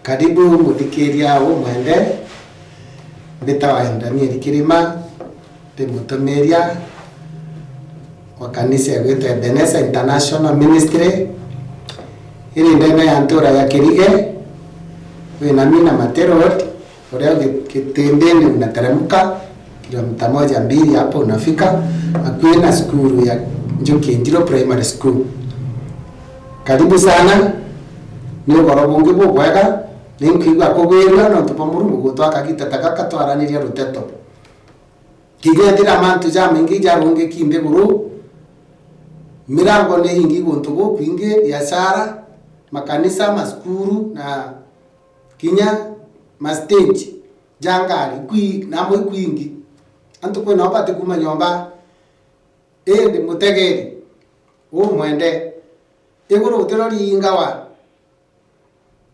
Karibu muthikiria umwende mbitawa Daniel Kirima mutumiria wa kanisa ya Ebenezer International Ministry ili ndene ya ntura ya Kirige wina mina Materod uria kitendeni unateremka kilomita 1-2 hapo unafika akwena skuru ya Njuki Njiro Primary School. Karibu sana ni gorobungi bwega ninkiga kugwira no tupamuru gutwaka gitataka katwaraniria ruteto kigendira mantu ja mingi jarunge kinde guru mirango ne ingi guntugo kwinge biashara makanisa maskuru na kinya mastage jangari kwi namwe kwingi antu ko no bati kuma nyomba ndi mutegeri umwende iguru utirori ingawa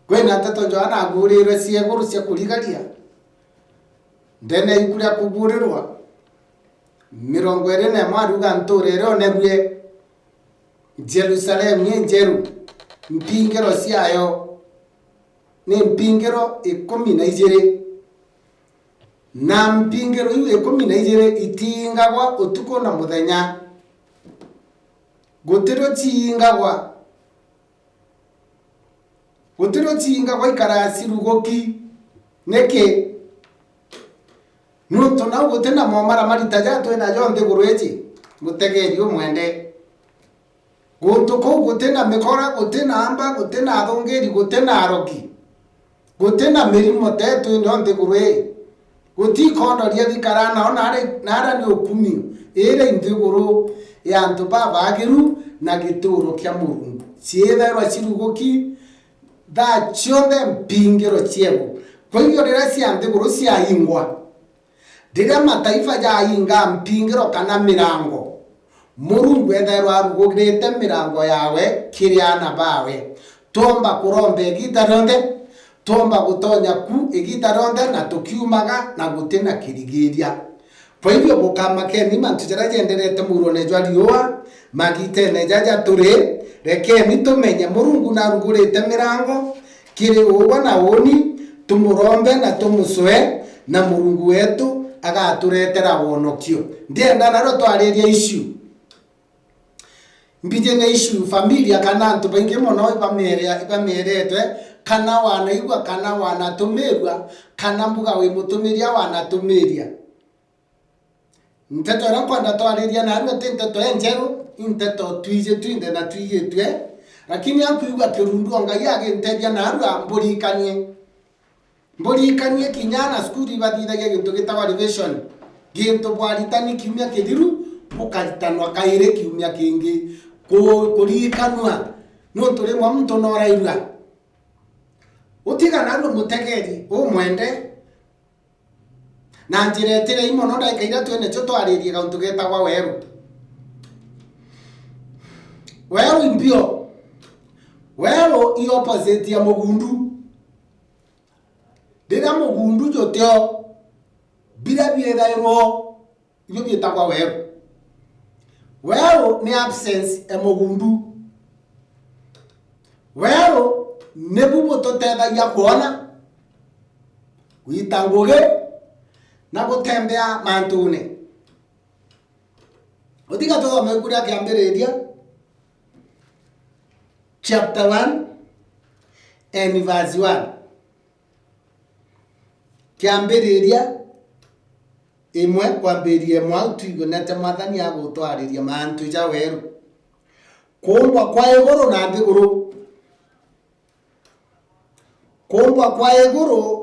kwena tato jana agurire sie guru cia kurigaria ndene ikuria kugurirwa 20 mwaruga nturere onegwe Jerusalem ni njeru mpingero ciayo ni mpingero 12 na mpingero iwe 12 itingagwa utuko na muthenya gutiro tingagwa ikarasi rugoki neke nuto na gutena momara maritaja twena jonde gurueji mutegeri umwende gutuko gutena mikora gutena amba gutena athongeri gutena aroki gutena mirimo tetu nonde gurue guti kondoria thikarana onare ni okumio ere indiguru ya antu babagiru na gituro kya murungu cietherwa cirugoki da chonde mpingero chiego kwa hivyo rira cianthiguru ciaingwa rira mataifa jainga mpingero kana mirango murungu etherwa arugugirite mirango yawe kiriana bawe tomba kurombe gitaronde tomba gutonya ku igitaronde na tukiumaga na gutena kirigiria kwa hivyo bukamake ni mantu jara jenderete murone jwariwa magite nejaja ture reke mitumenye murungu na rugurite mirango kiri uwa na woni tumurombe na tumuswe na murungu wetu agaturetera wonokio ndienda naro twariria issue mbije na issue familia kana antu baingi mono ibameretwe kana wanaigwa kana wanatumirwa kana mbuga we mutumiria wanatumiria nteto rakwanda twariria na ru nteto enjeru nteto twije twinde na twiye twe lakini akuigwa kirundu ngai agenteria na ru mburikanie kinyana skuli bathithagia gintu gitawa revision gintu bwaritani kiumia kithiru ukaritanwa kaire kiumia kingi kurikanwa no turi mwa mtu no raigwa utigana ru mutegeri umwende na njiretire imono ndaikaira twene cyo twaririe gauntu getagwa weru impio weru i opposite ya mugundu dira mugundu joteo bila biethairwo iyo bietagwa weru ni absence ya mugundu weru nebubo totethagia kuona witanguge na gutembea mantune utiga tuthome kuria kiambiriria chapter 1 and verse 1 kiambiriria imwe kwambirie mwautuigo nete mwathani agutwariria mantu ja weru kumbwa kwa iguru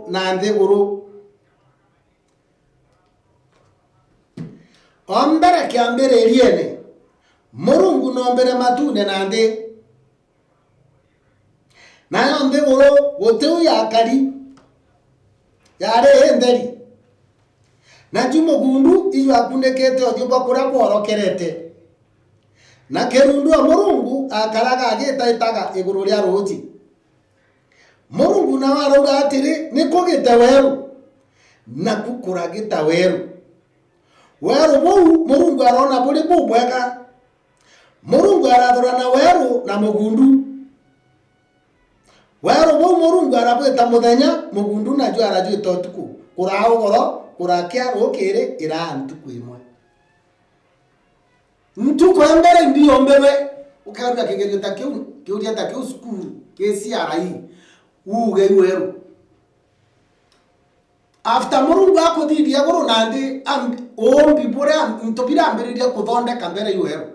na nthiguru ombere kiambiririene murungu nombere matune na nthi nayo nthiguru gutiu yakari yare nderi na jumugundu iyo akunekete othimba kuria kworokerete na kerundu wa murungu akaraga agitaitaga iguru ria ruji murungu na warauga atiri nikugite weru na kukuragita weru bou murungu arona buri bubwega murungu arathurana weru na mugundu wero bo Murungu arabweta muthenya mugundu na jo arajwita utuku kurao goro kurakia rokere ira ntuku imwe ntuku embere ndio mbere ukaruga kigerio takiu kiuria takiu skuru kesi arai uge wero after Murungu akothithia goro nandi ombi bora ntobira mbere kuthondeka mbere wero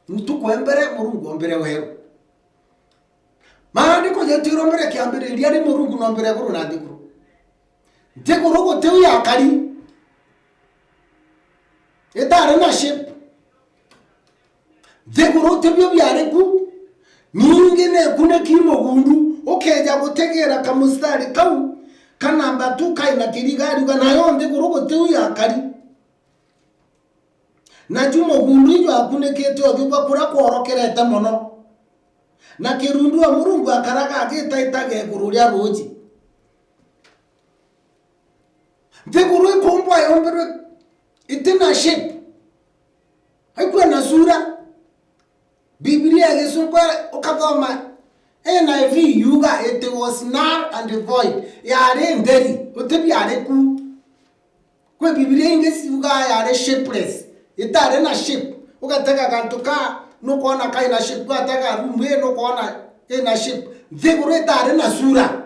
ntuku embere Murungu mbere wero maandiko yetiro mbere kiambiriria ri Murungu no mbere goro nandi goro ntegoro goteu ya kari etare na ship ntegoro tebyo byareku ningine kune kimo gundu okeja gutegera kamustari kau kanamba tu kaina kirigari ganayo ntegoro goteu ya kari na jumo gundu yo akune keto thubwa kura kworokerete mono na kirundu wa Murungu akaraga agitaitage gururia roji ntegoro ikombwa yombere itina shape haikuwa na sura Biblia gesumpa okathoma NIV yuga it was null and void yare nderi utebi yare ku kwa Biblia ingesi yuga yare shapeless itare na shape ukataka kantuka no kuona kaina shape ukataka rumwe no kuona ina shape ntegoro itare na sura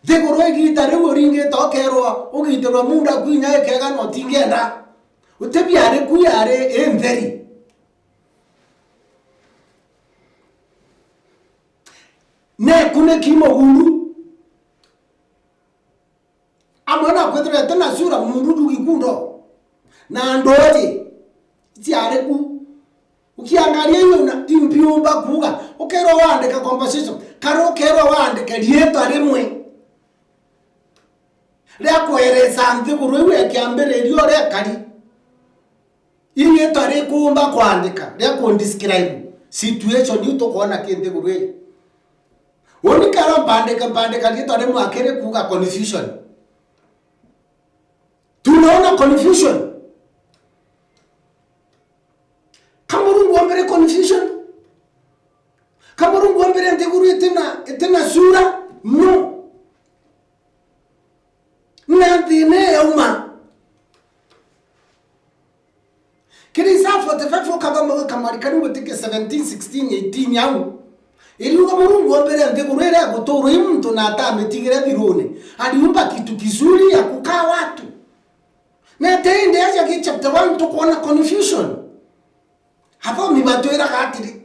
Degoro igitare woringe tokerwa ugiterwa munda kwinya ekega no tingenda utebi yare ku yare enderi ne kune kimo gundu amana kwetera tena sura mundu gikundo na ndoje tiare ku ukiangalia hiyo na impiumba kuga okero wandika conversation karo kero wandika lieto rimwe Lekoereza nthiguru iwe ekiambiririo rekari ile tare kumba kwandika leko describe situation yuto kuona kinthiguru ye woni karo bandika litare mwakere kuga confusion tunaona confusion Kamurungu ambere confusion Kamurungu ambere nthiguru itina sura no Nandine yauma Kirisa 45 kagama kamarikani wotike 17 16 18 yau Iliuga Murungu ambere ntegurere agotoro imuntu na atametigire birone aliumba kitu kizuri ya kukaa watu na tende acha ki chapter 1 tukoona confusion hapo mibatwera katiri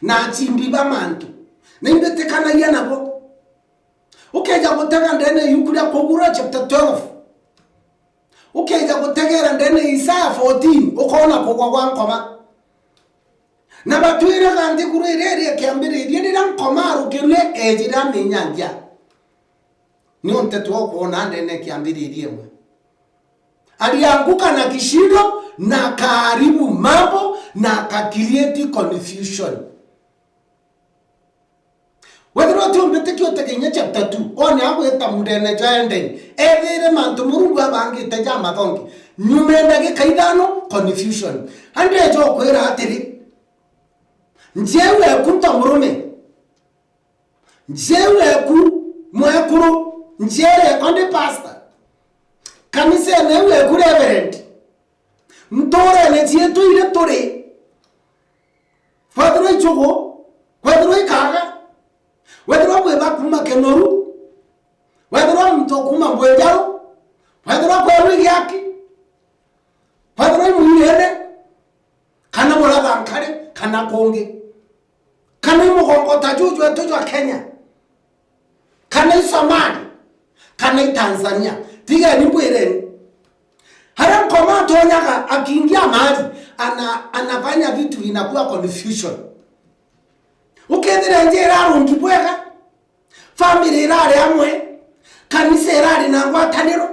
na chimbi bamantu nindete kana yanabo ukeja gutega ndene yukuria kugura chapter 12 ukeja gutegera ndene Isaya 14 ukona kugwa kwa nkoma na batwira kandi kurerere kiambiririe ndira nkoma rukirwe ejira menyanja ni ontetwa kuona ndene kiambiririe mwe alianguka na kishindo na karibu mambo na ka create confusion Whether or not you take in chapter 2, on your way to Mudene Giant, every month to Murungu Bangi Tajama Donki, New Mendage Kaidano, confusion. And they joke where I did it. Jewe Kunta Murume Jewe Ku Muakuru, Jere on the pastor. Can you say never good reverend? Mtore Netia to Electore. Father Chogo, whether I kaga. Whether we back kuma kenoru, whether I'm tokuma bwejao, whether I'm yaki, whether I'm yere, kana muraga ankare, kana konge, kana mugongo tajuju etojo Kenya, kana Somalia, kana Tanzania, tiga ni bwere. Hara koma tonyaga akiingia mahali anafanya vitu vinakuwa confusion. Ukendere njera rungibwega family rare amwe kanisa rare na ngwataniro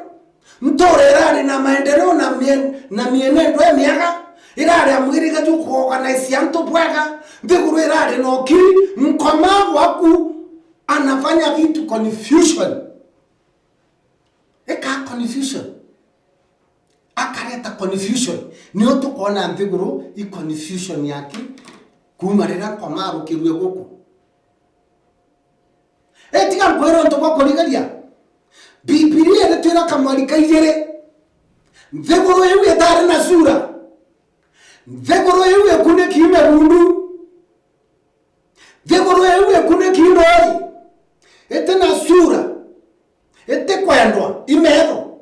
mtore rare na maendeleo na mienendo ya miaka irare amwirika juko organize yanto bwega ndeguru rare no kiri mkoma waku anafanya vitu confusion eka confusion akareta confusion ni oto kuona ndeguru I confusion yake kumarira kwa maru kirwe goko Etika mkwero ntoko koligalia. Biblia eretwera kamwari kaigere. Mvegoro yewe etare na sura. Mvegoro yewe kune kiime rundu. Mvegoro yewe kune kiindoi. Ete na sura. Ete kwendwa. Imedo.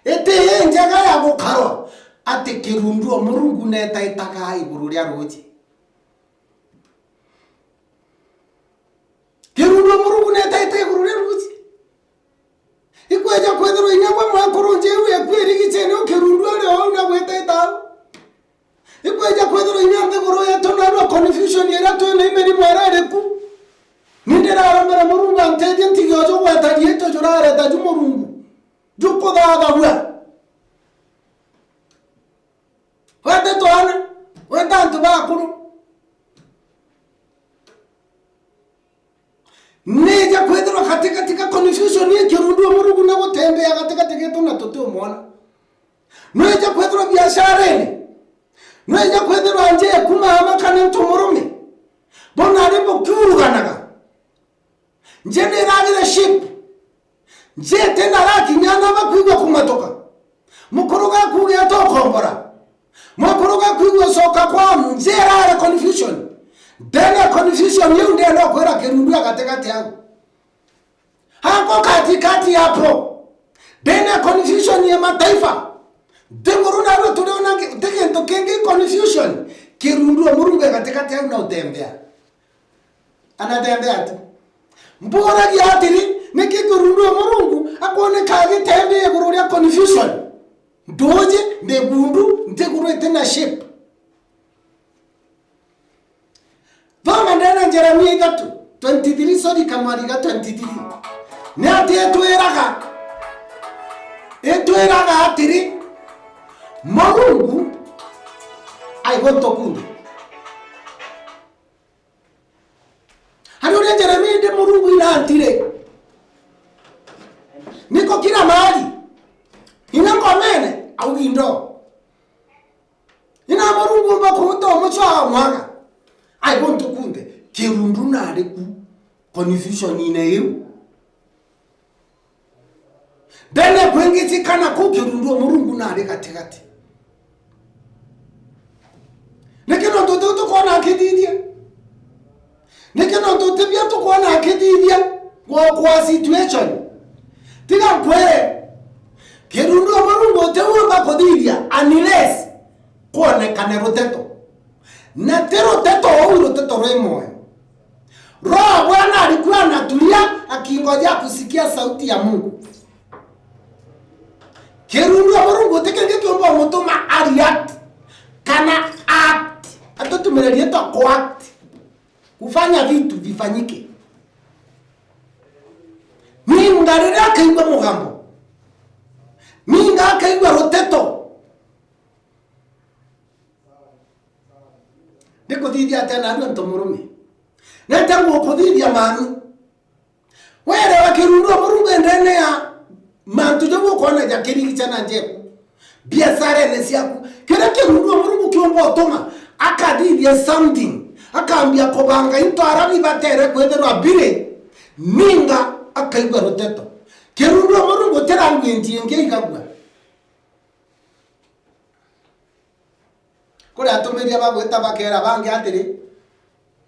Ete njaga ya gukaro. Ate kirundu omurungu neta itaka iguru ria roji. Kirundu omurungu neta itaka iguru ria roji. Ikweja kwethero inyagwa mwakoronje uye kwirigitsene okirundu ari ona gweta ita. Ikweja kwethero inyande goro ya tonaro confusion yera to ne meri mwarare ku. Nindera arambera murungu antedi ntigojo gweta dieto jorare da jumurungu. Juko da wa. Wate to ana, weta ntu ba kuru. Neja kwethero katika confusion ye kirundu murungu na gotembe ya katika tuna toteo mwana. Neja kwethero biashara ene. Neja kwethero anje kuma amakane ntomurume. Bona rebo kuruganaga. Njene ragire ship. Nje tena raki nyana bakwigwa kumatoka. Mukuruga kuya tokombora. Mukuruga kuigwa soka kwa nzera confusion. Dena confusion yu ndiye no kwera kirundu katikati yangu. Hapo katikati hapo. Dena confusion ya mataifa. Demoruna ro tunaona teke tokenge confusion. Kirundu murungu katikati yangu na utembea. Anatembea tu. Mbora giatiri nikirundu murungu akone kage tembe gururia confusion. Doje ndegundu nteguru tena shape. Vama ndena Jeremia gatu 23 sorry kamari ga 23. Ne ati etweraga atiri Murungu aigotokunde. Hano Jeremia de Murungu ina antire. Niko kila mahali. Ina komene au indo. Ina Murungu mbakuto mucho mwanga. Aigotokunde kirundu na reku confusion ine yu. Dene kwengiti kana kukirundu Murungu na re katikati. Nekeno toto kona akididia. Nekeno toto bia to kona akididia kwa situation. Tiga kwere kirundu Murungu tewo bakodidia unless kone kanero teto. Na tero teto ouro teto remo. Roho Bwana alikuwa anatulia akingoja kusikia sauti ya Mungu. Kirundu Murungu tekenge kiomba mutuma ariat kana act. Hata tumeleta kwa act. Kufanya vitu vifanyike. Minga rira kaigwa mugambo. Minga kaigwa roteto. Ndiko thidia tena ndu ntomurume. Netangu okothidia manu. Were wakirundu Murungu endene ya mantu jogo kona jakiri chana njeku. Biashara ne siaku. Kera kirundu Murungu kiomba otoma akadidia something. Akaambia kobanga into arabi batere kwethero abire. Minga akaigwa roteto. Kirundu Murungu terangu ntienge igagwa. Kore atomeria bagweta bakera bange atiri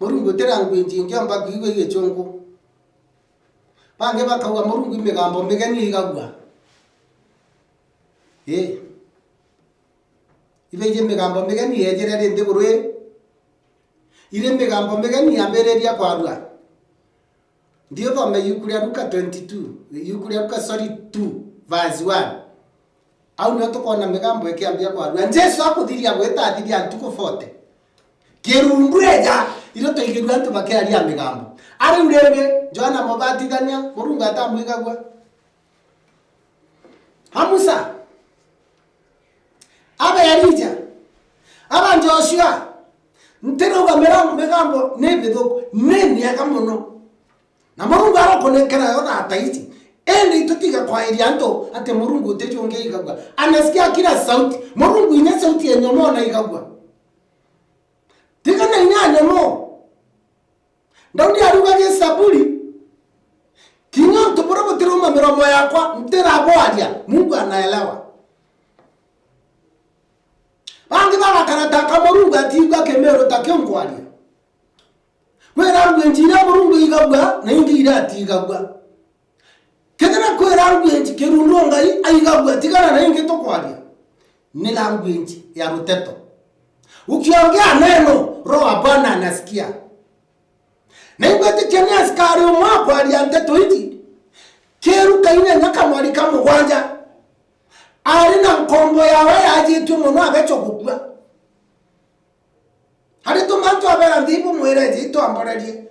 Murungu terangu ntienge amba kwigwe gechongo. Bange bakawa Murungu imigambo migeni igagwa. Ibeje migambo migeni yejerere ndigurwe. Ile migambo migeni ambereria kwarua. Ndio thome Yukuria Luka 22. Yukuria Luka 2 verse 1. Au ndio tukona migambo ikiambia kwarua. Jesu akuthiria gweta athiria ntuko 40. Kirundu eja ilo toigirwa ntu bakiaria migambo. Ari urenge Joana Mubatithania Murungu atamwigagwa. Hamusa aba Elija aba Joshua ntero gamera migambo nebithoko neni akamuno. Na Murungu arokonekera yona ataiti. Endi tutiga kwa irianto ate Murungu tejonge igagwa. Anasikia kila sauti. Murungu ina sauti ya nyomo na igagwa. Tika na ina nyomo. Daudi alugage saburi yakwa mtiraboaria Mungu anaelewa. Bangi baba kanataka Murungu atigwa kemero takyongwaria. Kwera ngwenjira Murungu igabwa na indi ira atigabwa. Kedera kwera ngwenji Kirundu ngai aigabwa tigana na ingi tokwaria. Ni language ya Ruteto. Ukiongea neno roho Bwana anasikia. Na ingwete kenya askari umwa kwa Nteto hiti. Keru kaine nyaka mwali kama gwanja. Ari na nkombo yawe yajitu muno abecho gukua. Hari tumantu abera ndibu mwere jitu amborerie.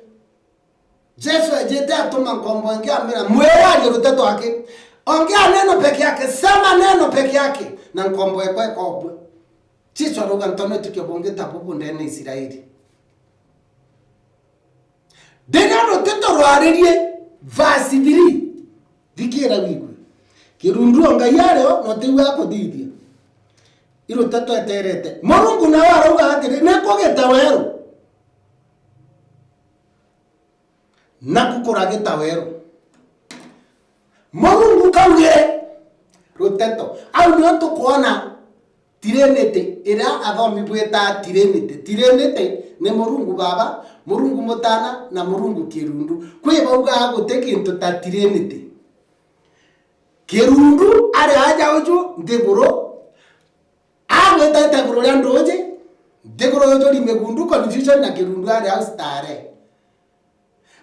Jesu ajete atuma nkombo ngia amira mwere ali Ruteto ake. Ongea neno peke yake, sema neno peke yake na nkombo ekwe kobwe. Chicho roga ntono tukibonge tapupu ndene Israeli. Dega Ruteto rwaririe verse 3. Dikira wigwe. Kirundu ngayareo no tiwa kodithia. Ruteto eterete. Murungu na waroga atire neko getawero. Nakukora getawero. Murungu kaugire Ruteto. Au nyo tukuona Trinity ira athomi bweta Trinity. Trinity ni Murungu Baba, Murungu Mutana na Murungu Kirundu. Kwe bauga guteke into ta Trinity. Kirundu ari aja uju ndeguro. Awe tata guro ya ndoje. Ndeguro yoto limegundu confusion na Kirundu ari austare.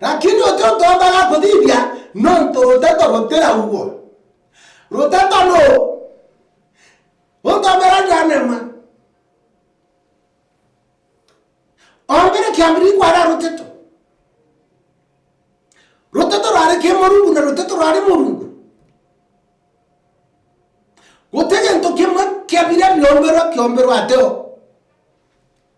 Lakini otonto abaga kodibia non to Ruteto rotera uwo. Ruteto no. Wonta beranja nema. Ombere kiamri kwa Ruteto. Ruteto rari ke Murungu na Ruteto rari Murungu. Gutege ntokemwe kiabira byombero ateo.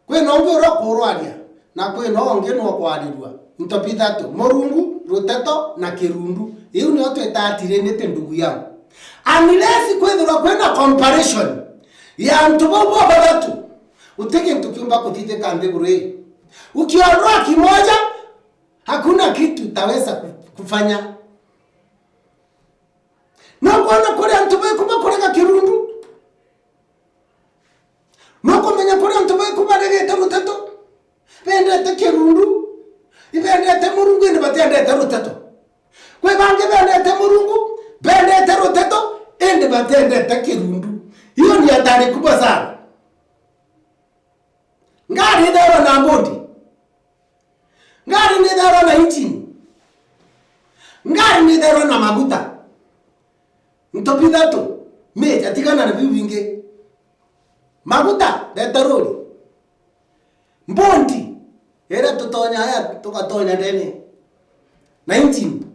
Kwe nombero korwaria na kwe no ngeno kwarirwa. Ntopitatu Murungu, Ruteto na Kirundu. Hiyo ni watu etatire nete ndugu yangu. Unless kwethura kwena comparison ya mtubobo badatu. Utege mtukiumba kutite kande bure. Ukiondoa kimoja hakuna kitu taweza kufanya. Na kuona kule mtubobo kuba kureka Kirundu. Noko menya kule mtubobo kuba regeta Ruteto. Bendete Kirundu. Ibendete Murungu indi batendete Ruteto. Kwe bange bendete Murungu, bendete Ruteto, indi batendete Kirundu. Hiyo ni hatari kubwa sana. Ngari ndero na mbodi. Ngari ndero na injini. Ngari ndero na maguta. Ntopita tu. Meja tigana na bibinge. Maguta detaroli. Mbondi. Era tutonya haya tukatonya ndene. Na injini.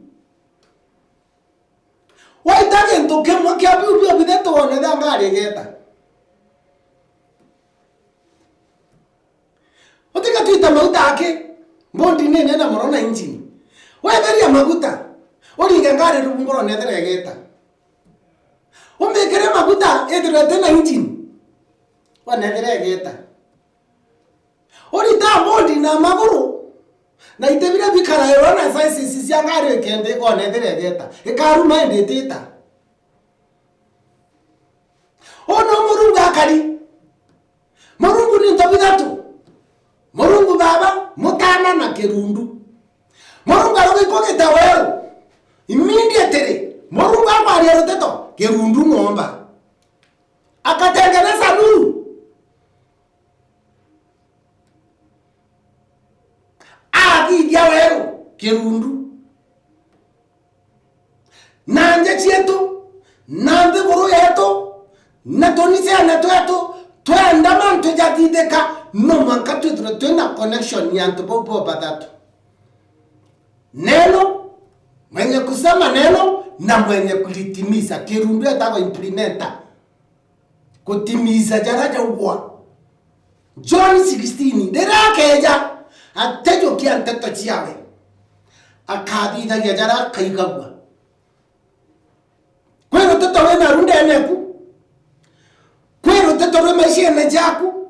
Waitage ntokemwa kia bibi bideto one da ngari geta. Otika tuita maguta ake. Mbondi nene na morona injini. Weberia maguta. Olinga ngari rubungoro nedere geta. Omekere maguta edire na injini. Wanedere geta. Orita mbondi na maguru. Na itebira bikara yona science sia ngari kende onedere geta. Ekaruma endeteta. Ono Murungu akari. Murungu ni ntobidatu. Murungu Baba, Mutana na Kirundu. Murungu aroge kogeta wero. Immediately Murungu amari Ruteto Kirundu ngomba. Akatengeneza nuru. Dia wero Kirundu. Nanje chietu, nande buru yetu, na tonise aneto yetu, tuenda manto jadideka, no mankatu tuena connection yanto popo batatu. Neno, mwenye kusema neno, na mwenye kulitimiza. Kirundu yatago implementa. Kutimiza jaraja uwa. John 16, dera keja. Atejo kia Nteto chiawe. Akadi na jara kaigabwa. Kwe Ruteto wena runde eneku. Kwe Ruteto we mashine jaku.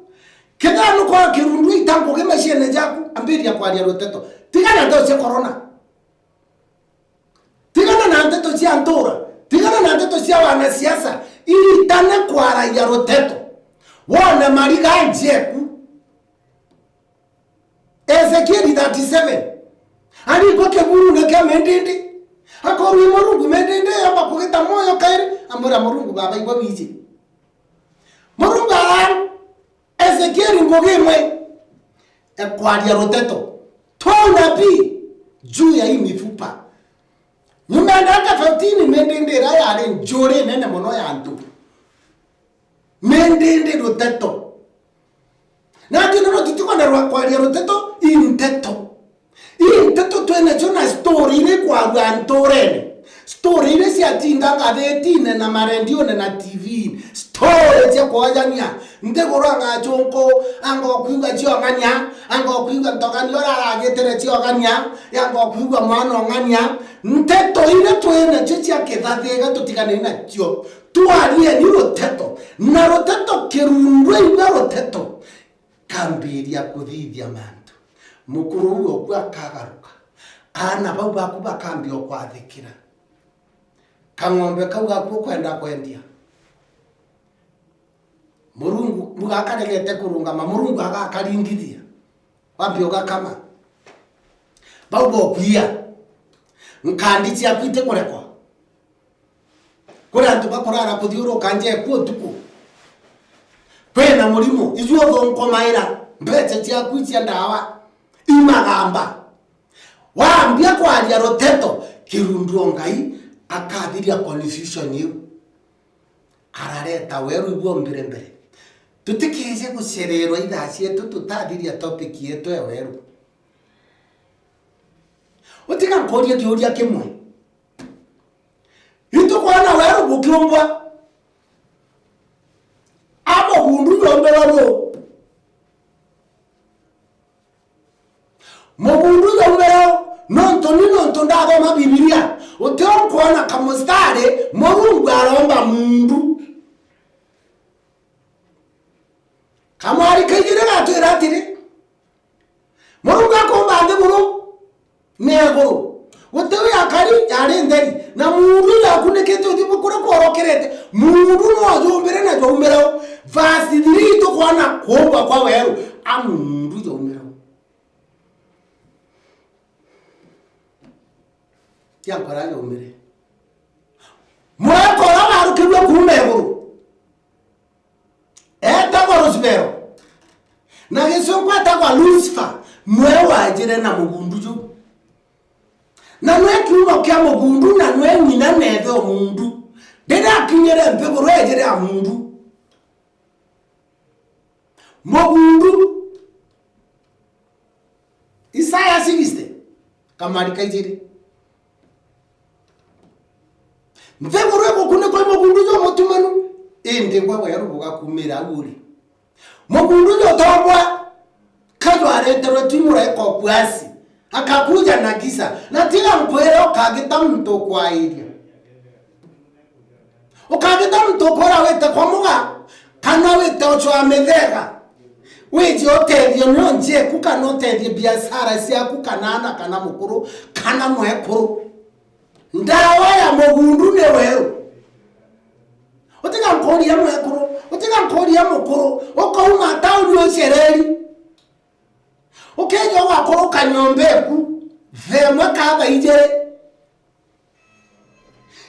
Keda nuko Kirundu itango ke mashine jaku. Ambiri ya kwa Ruteto. Tigana ndo che corona. Tigana na Nteto chia ntora. cia wanasiasa ili tane kwa raia Roteto wona mariga njeku Ezekiel 37 ali kwa keburu na kya mendende akoru Murungu mendende amba kugita moyo kairi amura Murungu baba igwa bije Murungu alan Ezekiel ngogimwe ekwadia Roteto tona bi juu ya hii mifupa nyumendaka 15 mendende ra yale njore nene mono ya ntu mendende Roteto na tino tutiko na kwadia Roteto inteto twene chona story ile kwa gantorene story ile si atinda ngavetine na marendio na TV story ya kwa jania ndegoranga chonko ango kuiga chionganya ango kuiga ntokani ora agetere chionganya yango kuiga mwana onganya nteto ile twene chicha kethathega tutikane na chio twarie ni Roteto na Roteto kirundwe ina Roteto kambiria kuthithia mantu mukuru uyo kwa kagaruka ana bau baku bakambio kwathikira kang'ombe kau gaku kwenda kwendia Murungu mugakaregete kurungama Murungu agakaringithia wambio gakama bau bokuia nkanditia kwite kurekwa kura ntu bakorara kuthiuro kanje ku tuku kwena murimo izuo thonkomaira mbete tia kwitia ndawa imagamba waambia kwaria Roteto kirundu ngai akathiria confusion yu arareta weru igwo mbere tutikije gucererwa ithacie tutathiria topic yetu weru utika nkoria kiuria kimwe itu kwana weru bukiumbwa amo gundu yombero Mogundu yombero nonto ndago mabibilia uteo kuona kamustare Murungu aromba mundu kamari kajire gato iratire Murungu akomba ande buru nego uteo yakari yare nderi na mundu yakunekete udibu kura korokerete mundu no yombere na yombero vasi dirito kuona kuomba kwa weru amundu yombero yankora yomere mwakora barukirwe kumeguru etagoro sibero na Yesu kwata kwa Lucifer mwe wajire na mugundu jo na mwe kiuno kya mugundu na mwe nyina netho mundu deda kinyere mpegoro ejere a mundu mugundu Isaya 60 kamari kaijire mvegoro kukune kwa mugundu jo mutumanu ende kwa werubuga kumira uri mugundu jo tombwa kajo aretero timura eko kwasi akakuja na kisa na tila mpwero kagita mto kwa iria ukagita mto kwa wete kwa muga kana wete ocho amethega weji otethio nonje kuka notethie biashara cia kukanana kana mukuru kana mwekuru ndawa ya mugundu ne weru utika nkori ya mwekuru utika nkori ya mukuru ukauma tauni ocereri ukejo wakoro kanyombeku vemwe kaba ijere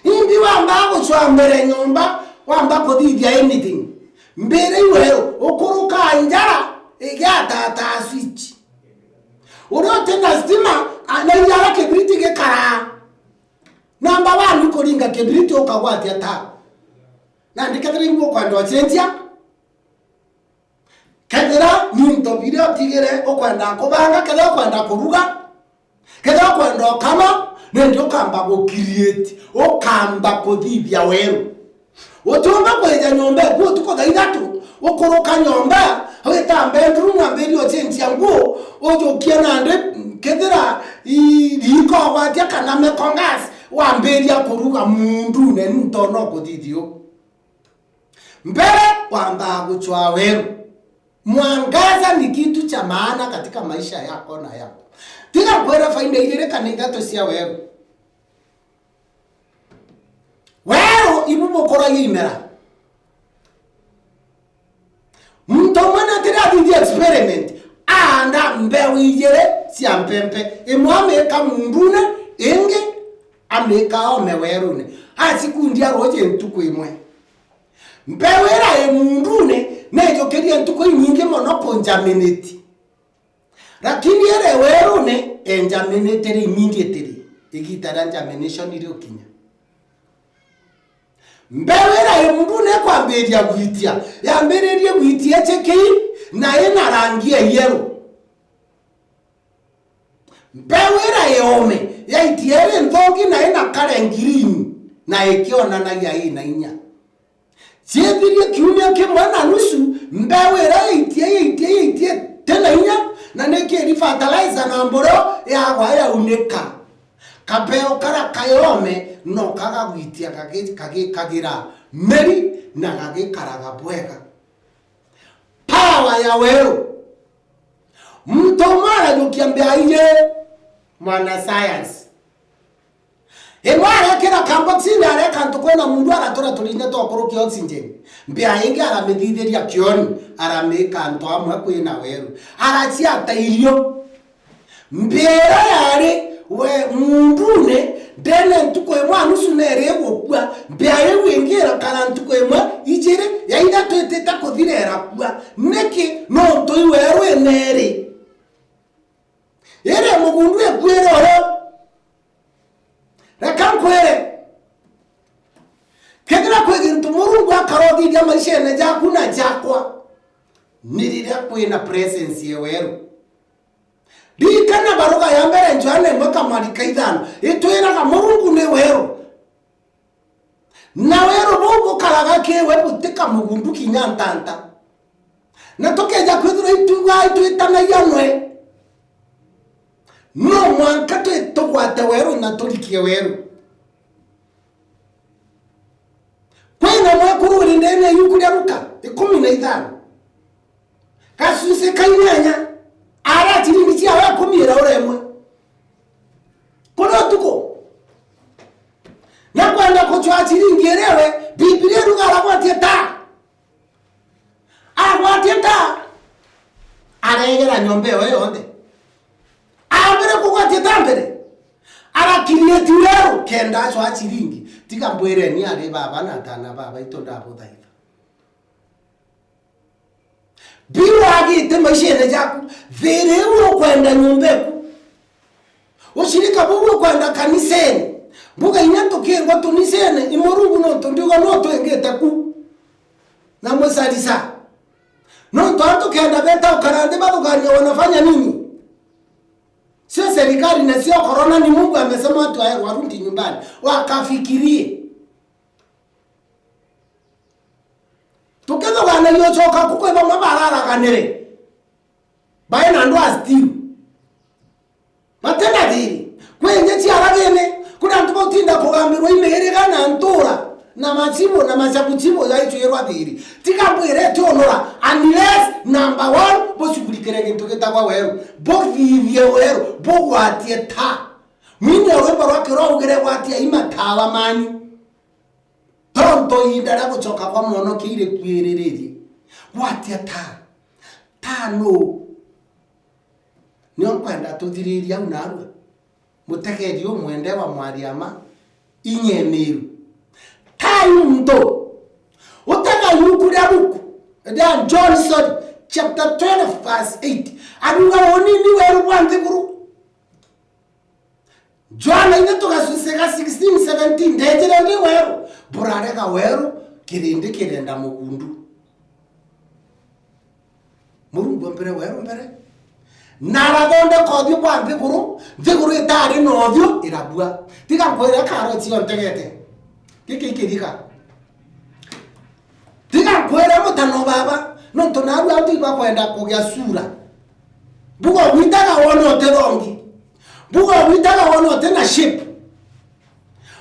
imbi wamba guchwa mbere nyomba wamba kodithia anything mbere weru ukuru kanjara igata ta switch urote na stima anayara kebriti ke kara namba 1 kuringa kebriti ukagwati ata na ndikatiri ngo kwando chentia kadira nyunto video tigere okwanda kubanga kada kwanda kuruga kada kwanda kama ndio kamba go create okamba kodibya weru otomba kweja nyombe go tuko gaidatu okoroka nyomba wetambe ndrunga video chentia ngo ojo kiana ande kedira iko watia kana me kongas wamberia kuruga mundu ne ntono kodidio mbele wamba kuchwa weru. Mwangaza ni kitu cha maana katika maisha yako na yako. Tika kwera faida ile kanida to sia weru. wero ibubo kora yimera mtomana tira di experiment anda mbewe ijere si ampempe emwame ka munduna enge ameka omewerune asikundi aroje ntuko imwe mbewera emundune nejo kedia ntuko nyinge mono ponjameneti lakini ere werune enjameneteri immediately igitara germination iri okinya mbewera emundune kwa mberia gwitia ya mbererie gwitia chekei na ena rangi ya yellow mbewera eome ya itiere nthongi na ena kare green na ekiona na ya ina inya chedirie kiumia kimwana nusu mbewera itie tena inya na nekeri fertilizer na mboro ya waya uneka kapeo kara kayome no kaga gwitia kagira meri na kage karaga bwega power ya wero mtomara yukiambia iye mwana science emara kera kamboxi na reka ntukwena mundu aratora tulinda to koroki oxygen mbia ingi aramedhitheria kioni arameka nto amwe kwina wero arachia tairio mbera yari we mundune dene ntuko emwa nusu nere gokua mbia yewe ingira kana ntuko emwa ijire yaida tweteta kuthirera kwa neki no ntoi wero enere ere mugundu ekwere oro reka nkwere kegira kwegira murungu akarodi ya maisha ne jakuna jakwa nirira kwina presence yewero dikana baruga ya mbere njane mwaka marika ithano itwira ga murungu ne wero na wero bobo karaga kewe butika mugundu kinyantanta na tokeja kwithira ituga itwitana yanwe no mwanka twitugwate wero na tulikie wero kwena mwakuru ndene yukuria ruka 15 kasuse kanyanya ara tiringi cia wa kumira uremwe kono tuko na kwenda kuchwa tiringi erewe biblia rugara gwatieta agwatieta aregera nyombe oyonde abere kugwatieta mbere ara create wero kenda chwa tiringi tikambwere ni ari baba na tana baba itonda bodhaitha biwagi temashene jaku vere ulo kwenda nyumbeku ushirika bubu kwenda kaniseni buga inyato kengwa tunisene imorungu noto ndigo noto engeta ku na mwesalisa noto ato kenda beta ukarande baduganya wanafanya nini sio serikali na sio corona ni Mungu amesema watu warudi nyumbani wakafikirie tukezo gana yochoka kukweba mabarara kanere baina ndo astiru matena diri kwenye chiaragene kuna ntubo tinda kugambirwa imere kana ntura na machibo na machabuchibo yaitwerwa diri tikambwire tionora unless number 1 boshukulikere kintu kitagwa wero bovivye wero bogwatie ta mini oreba rwakero ugere gwatia imatawa mani tonto indara guchoka kwa mono kire kwiriririe gwatia ta no nyo kwenda tuthiriria unarwa mutegeri umwende wa mwariama inyemiru kayundo utaka yukuria buku dan John chapter 12 verse 8 adunga onini weru bwanthiguru John ine tugasusega 16 17 ndejere ndi weru burarega weru kirinde kirenda mugundu murungu mbere weru mbere naragonde kodhi bwanthiguru thiguru itari nothio irabua tiga kwira karoti ontegete kikikirika tiga kwira mutano baba no tonaru atiba kwenda kugya sura bugo witaga wono terongi bugo witaga wono tena shape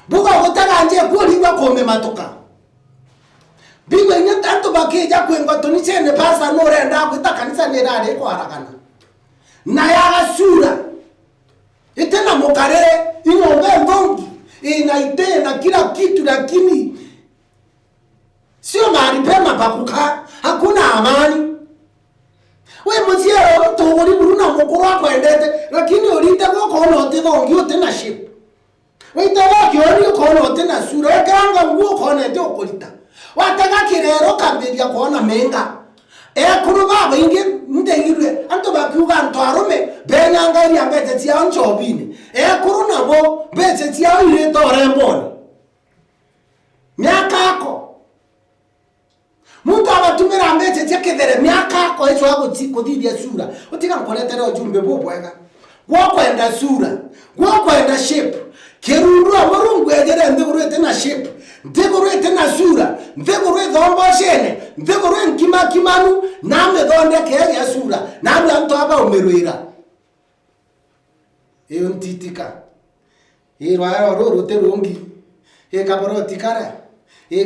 bugo witaga anje kuliwa kome matoka bigo nya tanto bakija kwengwa tonichene pasa no renda kwita kanisa nerare ko harakana na ya sura itena mokarere ingombe ndongi inaitena kila kitu, lakini sio mahali pema pa kukaa, hakuna amani. We mziero mtu uri muruna mukuru wako endete, lakini urite goko ono tithongi utena shape. We itawaki ori ukono utena sura, ekanga nguo kono ete ukurita. Wataka kirero kamberia kuona menga. Kuru baba inge ndengirwe anto bakiuga ntwarume benyangari ambete tia nchobini. Kuru nabo bete tia ile to remboni. Miaka yako. Muntu abatumira ambete tia kedere miaka yako echo ago kodidi sura. Utika nkoletera ojumbe bobwega. Gwokwenda sura, gwokwenda shape. Kerundu amurungu egere ndegurete na shape. Ndegurete na sura, ndegurete dhombo shene, ndegurete nkima kimanu, name dhonde kege ya sura, name anto haba umeruira. Eyo ntitika. Rwara rorote rongi. Kaboro tikara.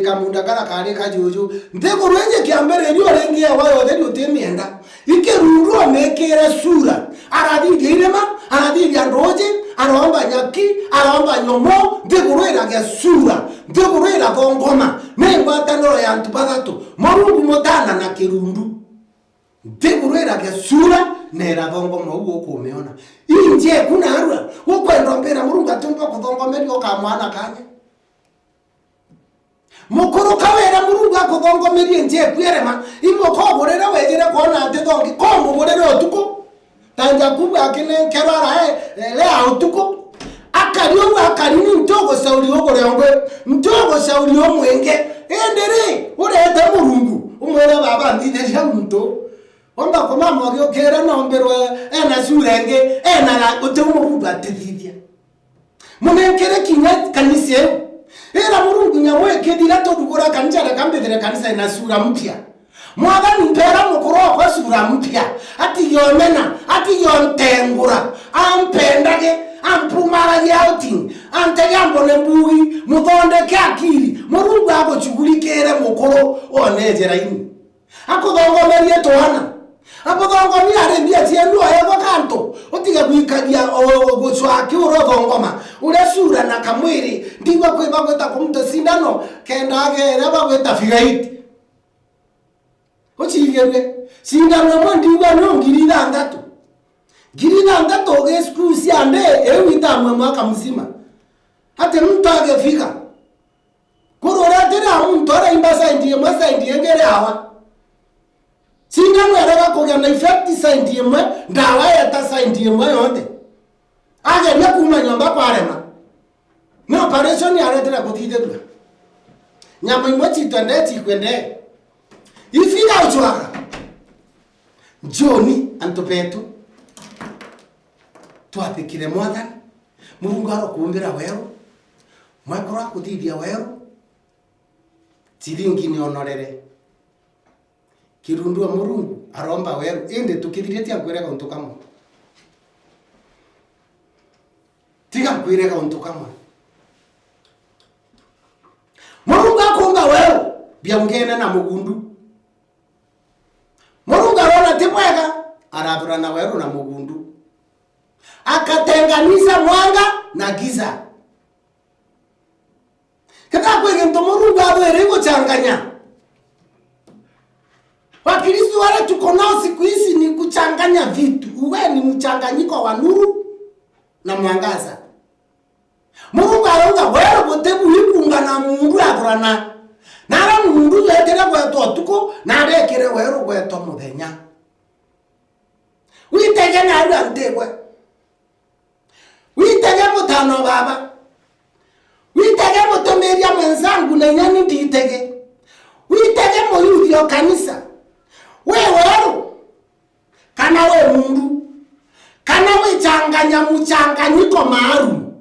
Kamunda kala kare kajojo. Ndegurete kiambere ni orengi ya wayo dheni utemienda. Ikerundu amekera sura. Aradhi direma, aradhi yandoje, aromba nyaki, aromba nyomo, ndegurera ya sura, ndegurera gongoma, mengo atanoro ya ntubagato, morungu modana na kirundu. Ndegurera ya sura, nera gongoma uko umeona. Inje kuna harua, uko endombera murungu atumba kudongoma ndio kamwana kanya. Mukuru kawera murungu akudongoma nje kwirema, imoko gorera wegere kona atedongi, kombo gorera otuko. Tanja kubwa akine kerara le autuko akariyo akarini ntogo sauri ogorengwe ntogo sauri omwenge endere urete murungu umwera baba ndine ya muntu onda koma mogyo kera nomberwa ena surenge ena la utumu batidia munenkere kinya kanise era murungu nyamwe kedira to dugora kanjara kambedere kanisa ina sura mpya. Mwaga mpera mukuru kwa sura mpya. Ati yomena, ati yontengura, ampendage, ampumara outing, anteyambone mbugi, muthonde kakiri, murungu ako chugulikere mukuru onejera ini. Ako dhongomerie toana. Ako dhongomia arendia tiendu ayego kanto. Utiga kuikagia gochwaki uro dhongoma. Ure sura na kamwiri, ndingwa kweba kweta kumta sindano, kendage reba kweta figaiti. Ochigerwe sindano mondiwa no ngirira ndatu. Girina ndatu oge skusi ande ewita mwaka mzima. Hata mtu agefika. Kurora tena mtu ara imbasa ndiye mwasa ndiye ngere hawa. Sindano yaraka koga na effect side mwe ndawa ya ta side mwe yote. Aje ya kumanya mbako arema. No operation ya retera kutidedwa. Nyama imoti twendeti kwende. Ifika uchwaka. Joni antopetu. Tuathikire mwathani. Murungu arokumbira wero. Mwakora kutithia wero. Tiringi ni onorere. Kirundu wa murungu aromba wero. Ende tukithiretia kwirega untu kamwe. Tiga kwirega untu kamwe. Murungu akumba wero. Biamgene na mugundu. Murungu arona timwega arathura na weru na mugundu. Akatenganisha mwanga na giza. Kada kwege mtu Murungu athere kuchanganya. Wakristo wale tuko nao siku hizi ni kuchanganya vitu. Uwe ni mchanganyiko wa nuru na mwangaza. Murungu aronga weru botebu hikunga na mungu athurana. Nara mundu yetera gweto tuko nare kire weru gweto muthenya. Witege na ru antegwe. Witege mutano baba. Witege mutomeria mwenzangu na nyani nditege. Witege moyuthi o kanisa. We weru kana we mundu. Kana we changanya muchanganyiko maru.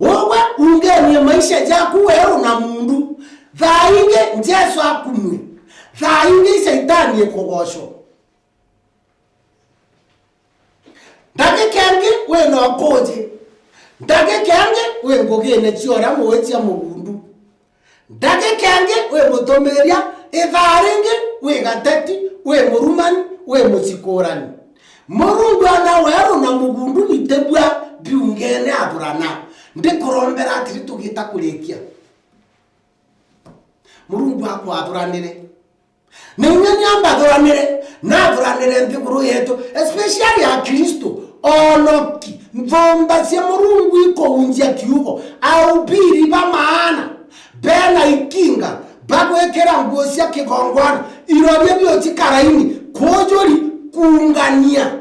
Wewe ungenie maisha yako weru na mundu. Thainge njesu akumwe. Thainge shaitani ekogosho. Ndage kenge we no koje. Ndage kenge we ngogene chiora mwetia mugundu. Ndage kenge we mutomeria etharenge we gateti we murumani we musikorani. Murungu ana weru na mugundu nitebwa biungene aburana. ndikurombera atiri tugita kurikia Murungu akwathũranĩre nĩnya nyambathũranĩre na thũranĩre nthiguru yetu especially ya Kristo onoki mvomba cia Murungu ikounjia kiugo aubiri ba maana bena ikinga bagwekera nguo cia kigongwana irobia bio chikaraini kujuri kuungania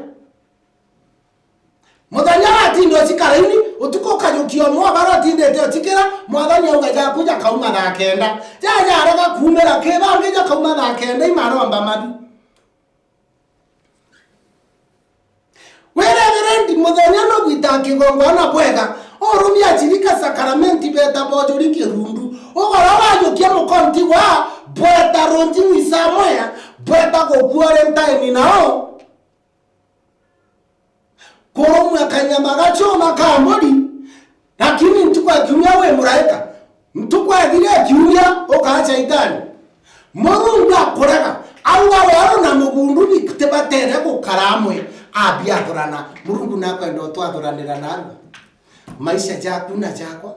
muthanya atindo chikaraini utuko kajukio mwa barotinde te chikira mwathanya ugaja kuja kauma na kenda jaja araga kumera keba ngeja kauma na kenda imaromba madu wereverendi muthenya no gwita kigongwana bwega orumia chirika sakramenti beta bojuri kirundu ogora wajukia mukonti wa bweta ronji wisamoya bweta gokuore ntaini nao koromwe kanyama gachoma kamori lakini ntukwa kiumia we muraika ntukwa thire kiumia okacha itani Murungu akoraga au waro na mugundu bitebatere gukaramwe abiathurana Murungu nakwenda twathuranira narwa maisha jaku na jakwa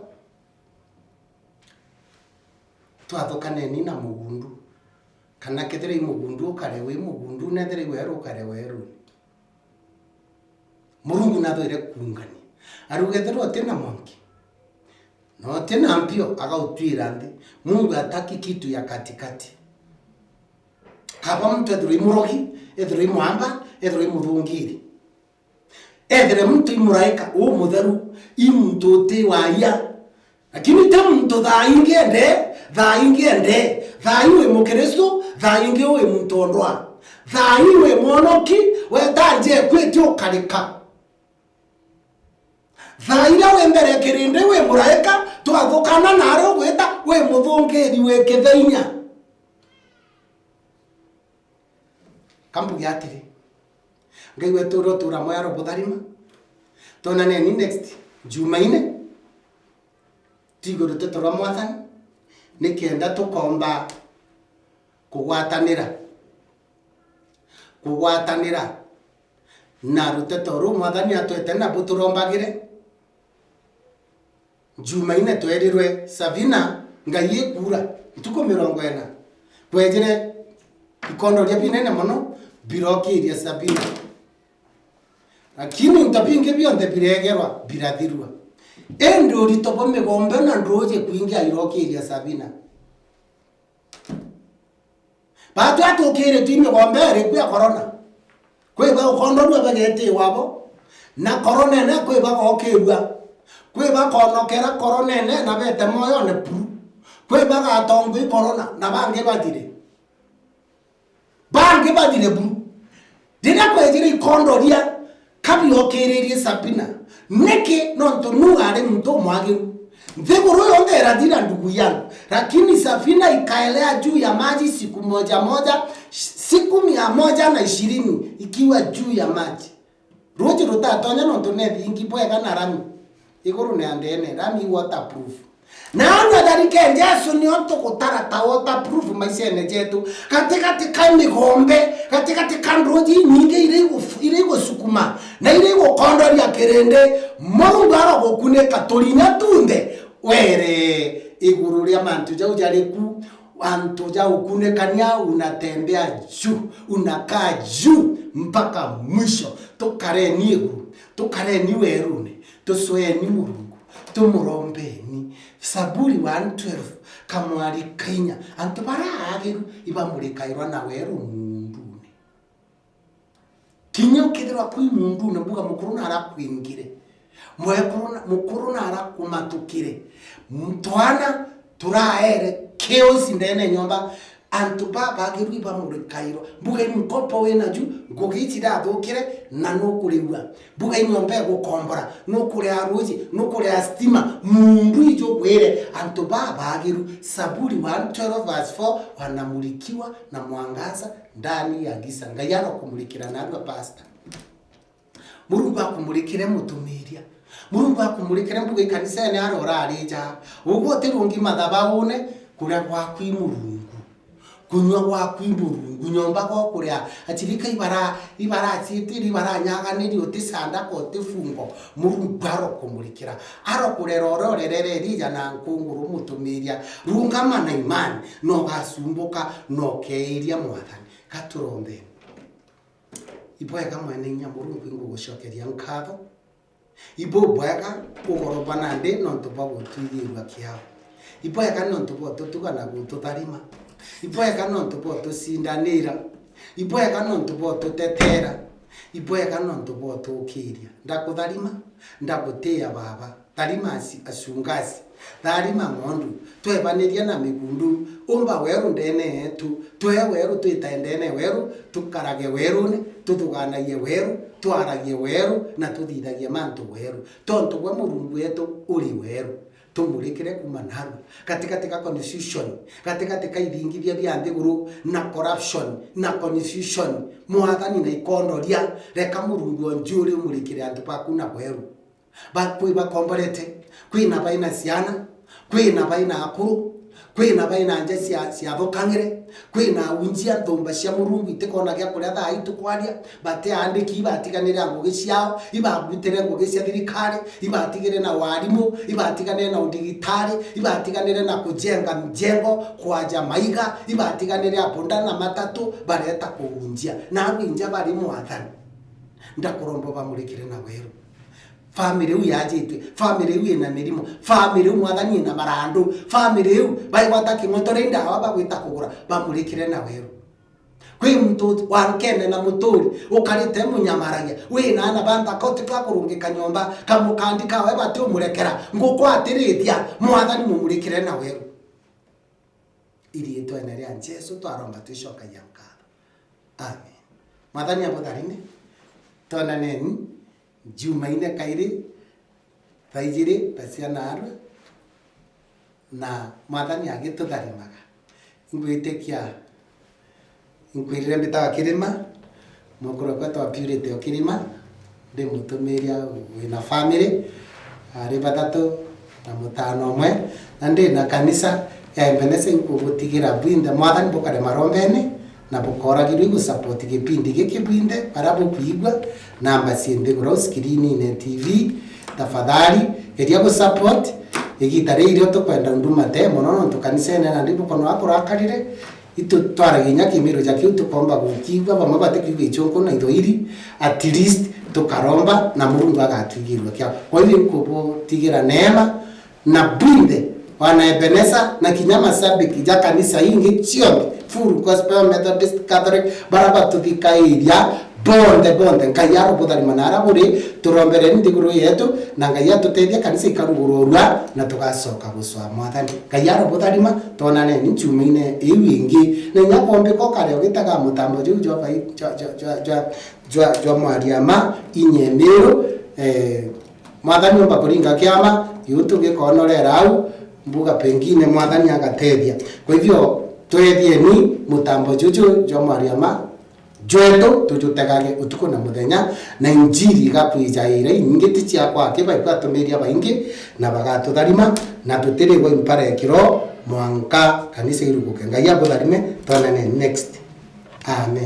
twathukane ni na mugundu kana kethire mugundu kare we mugundu nethire weru kare weru Murungu nathire kungani arugethero tena monki no tena mpio agautwira ndi Mungu ataki kitu ya katikati kaba mtu ethire murogi ethire mwamba ethire muthungiri ethire mtu imuraika o mutheru imtu te waya lakini te mtu thaingende thaiwe mukristo thainge we mutondwa thaiwe monoki wetanje kwetio karika thaira we mbere kirinde we muraika twathukana naro gweta we muthungiri we kithainya kambu yatiri ngai wetu rotura moyaro butharima tonane ni next Jumaine tiguru tetora mwathani nikenda tukomba kugwatanira na rutetoro mwathani atwete na buturombagire Jumaine twerirwe Savina ngai ekura tuko 40 kwejire ikondo ria binene muno birokiria Sabina lakini ntapinge bionde biregerwa birathirwa endo ritobo megombe na ndoje kuingia irokiria Sabina batu atokere timi gombere kwa corona kweba ukondorwa bagete wabo na corona na kweba gokerwa kweba konokera corona na bete moyo ne pu kweba gatongo corona na bange badire bu dina kwejire ikondoria kabi okererie Sabina neke nonto nuare mto mwagiru Mtheguru yongera dira ndugu yangu lakini Safina ikaelea juu ya maji siku moja siku 120 ikiwa juu ya maji roji rutatonya nonto nethi ingibwega na rami iguru ne andene rami waterproof na anu darike Yesu ni onto kutarata waterproof maisene jetu katikati kami gombe katikati kandroji nyinge irego sukuma na irego kondoria kerende Mungu aragokune katolinya tunde were iguru ria mantu jau jariku antu jau kunekania unatembea juu unakaa juu mpaka mwisho tukareni iguru tukareni werune tusweni Murungu tumurombeni Saburi 1:12 kamwari kainya antu baragiru ibamurikairwa na weru mundune kinyo kithirwa kwi mundune mbuga mukuru na arakwingire mukuru na arakumatukire mtwana turaere chaos ndene nyomba antu baba giru ibamurikairwa mbuga mkopo wena ju ngogitira thukire na nukuriwa mbuga nyomba gukombora nukure aruji nukure stima mundu ijo gwere antu baba giru Saburi 1:12 verse 4 wanamulikiwa na mwangaza ndani ya giza ngayano kumulikira narwa pastor Murungu akumulikire mutumiria Murungu akumulikire mbuga kanisa ne arora arija ugo terungi mathabahune kuria kwa kwi Murungu kunywa gwa kwimburungu nyomba go kuria atirika ibara atitiri baranyaganiri utisanda ko tifungo murungu arokumurikira arokurera ororerere rija na nkunguru mutumiria rungama na imani no gasumbuka no keiria mwathani katurombe ibwega mwene nyamurungu ingugushokeria nkatho ibwega ugorobana ndi no tubago twirwa kiao ibwega no tuboto tugana gututharima ibwega no tuboto sindanira ibwega no tuboto tetera ibwega no tuboto ukiria ndakutharima ndagutia baba tarima asungasi tarima ngondu twebaniria na migundu umba weru ndene etu tweweru twitendene weru tukarage werune tutuganaye weru twaragie weru na tuthithagie mantu weru tontu gwe murungu wetu uri weru tumurikire kumanaru katika confusion katika idingithia bya ndiguru na corruption na confusion mwathani na ikondoria reka murungu onjuri umurikire antu pakuna weru bakwe bakomborete kwina baina siana kwina baina akuru kwina baina anje cia thokangire kwina unjia ndomba cia murungu itekona gya kuria thaa itu kwaria bate andiki batiganire ngugi ciao ibabutere ngugi cia thirikari ibatigire na warimu ibatiganire na udigitari ibatiganire na kujenga mjengo kwaja maiga ibatiganire abonda na matatu bareta kuunjia na winja bari mwathani ndakurombo bamurikire na weru family u yajitwe family u ina mirimo family u mwathani na marandu family u baigwata kimotore ndawa bagwita kugura bamurikire na weru kwi mtu wankene na muturi ukarite munyamaragia wina na banda koti ka kurungika nyomba kamukandika we bati umurekera nguko atiritia mwathani mumurikire na weru ili eto enere Jesu twaromba tushoka yanka amen mwathani abotharine tona neni Jumaine kairi thaijiri pasianaru na mwathani agitutharimaga ngwitekia inkwirire mbitaga kirima mukuru kwa twa purity okirima ndi mutumiria wina family ari batatu na mutano mwe na ndi na kanisa ya Ebeneza inkubutigira bwinde mwathani bukare marombene na bukoragirwe gusupport gipindi gikibwinde barabu kwigwa namba siende gro screen ine TV tafadhali edia gusupport igitare irio tukwenda nduma te mono tukanise na ndipo kono akurakarire itu twaraginya kimiro jaki tukomba gukigwa bamwe batekigwe ichonko na indo iri at least tukaromba na Mungu agatwigirwa kya kwa hivyo nkubo tigira neema na bwinde wana Ebeneza na kinyama sabiki ja kanisa ingi chiombe Full Gospel Methodist Catholic baraba tuvikairia bonde nkayaro bodari manara buri turombere ndiguru yetu na ngaya tutedia kanisa ikarugururwa na tugasoka guswa mwathani kayaro bodarima tonane nchumeine iwingi na nyapombe ko kare ogitaga mutambo ju jwa mwariama inyemero mwathani omba kuringa kiama yutu gikonorera au mbuga pengine mwathani agatedia kwa hivyo twethie ni mutambo juju jwa mwariama jweto tujutegage utuko na muthenya na injiri gakwijaira ingiti cia kwake baikwa tumiria baingi na bagatutharima na tutiri go impare kiro mwanka kanisa iruguke ngai abutharime tonane next amen.